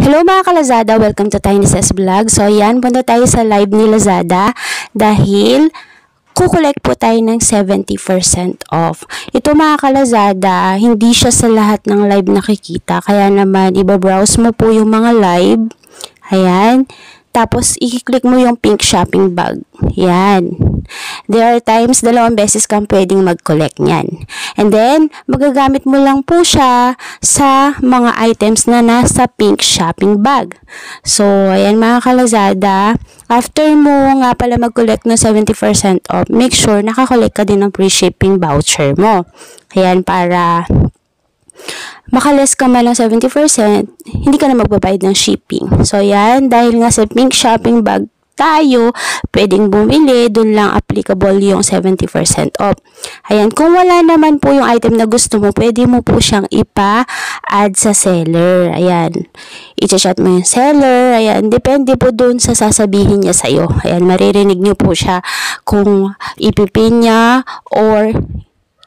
Hello mga ka-Lazada, welcome to Tiny Says Vlog. So ayan, punta tayo sa live ni Lazada dahil kukolect po tayo ng 70% off. Ito mga ka-Lazada, hindi siya sa lahat ng live nakikita. Kaya naman, ibabrowse mo po yung mga live. Ayan. Tapos, i-click mo yung pink shopping bag. Yan. There are times, 2 beses kang pwedeng mag-collect niyan. And then, magagamit mo lang po siya sa mga items na nasa pink shopping bag. So, ayan mga ka-Lazada, after mo nga pala mag-collect ng 70% off, make sure nakakollect ka din ng free shipping voucher mo. Ayan, para makaless ka man ng 70%, hindi ka na magbabayad ng shipping. So, yan. Dahil nga sa pink shopping bag tayo, pwedeng bumili. Dun lang applicable yung 70% off. Ayan. Kung wala naman po yung item na gusto mo, pwede mo po siyang ipa-add sa seller. Ayan. I-chat mo yung seller. Ayan. Depende po dun sa sasabihin niya sa'yo. Ayan. Maririnig niyo po siya kung ipipin niya or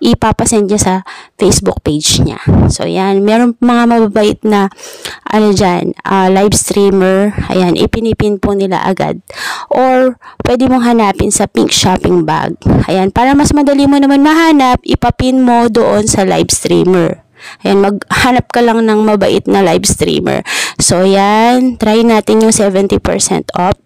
ipapasend niya sa Facebook page niya. So, yan. Meron mga mababait na, live streamer. Ayan, ipinipin po nila agad. Or, pwede mong hanapin sa pink shopping bag. Ayan, para mas madali mo naman mahanap, ipapin mo doon sa live streamer. Ayan, maghanap ka lang ng mabait na live streamer. So, yan. Try natin yung 70% off.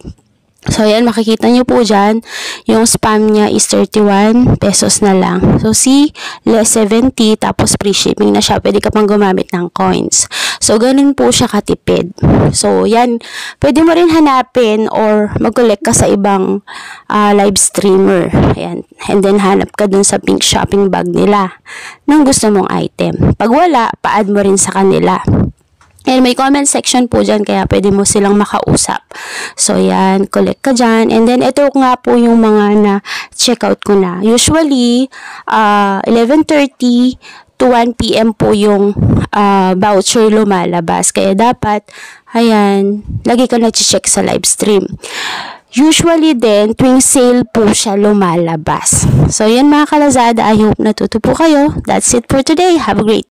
So, ayan, makikita nyo po dyan, yung spam niya is 31 pesos na lang. So, see, less 70, tapos free shipping na siya. Pwede ka pang gumamit ng coins. So, ganun po siya katipid. So, yan, pwede mo rin hanapin or mag-collect ka sa ibang live streamer. Ayan, and then hanap ka dun sa pink shopping bag nila ng gusto mong item. Pag wala, pa-add mo rin sa kanila. And may comment section po dyan, kaya pwede mo silang makausap. So, yan, collect ka dyan. And then, ito nga po yung mga na-check out ko na. Usually, 11:30 to 1 p.m. po yung voucher lumalabas. Kaya dapat, ayan, lagi ka na-check sa live stream. Usually din, tuwing sale po siya lumalabas. So, yan mga ka-Lazada. I hope natuto po kayo. That's it for today. Have a great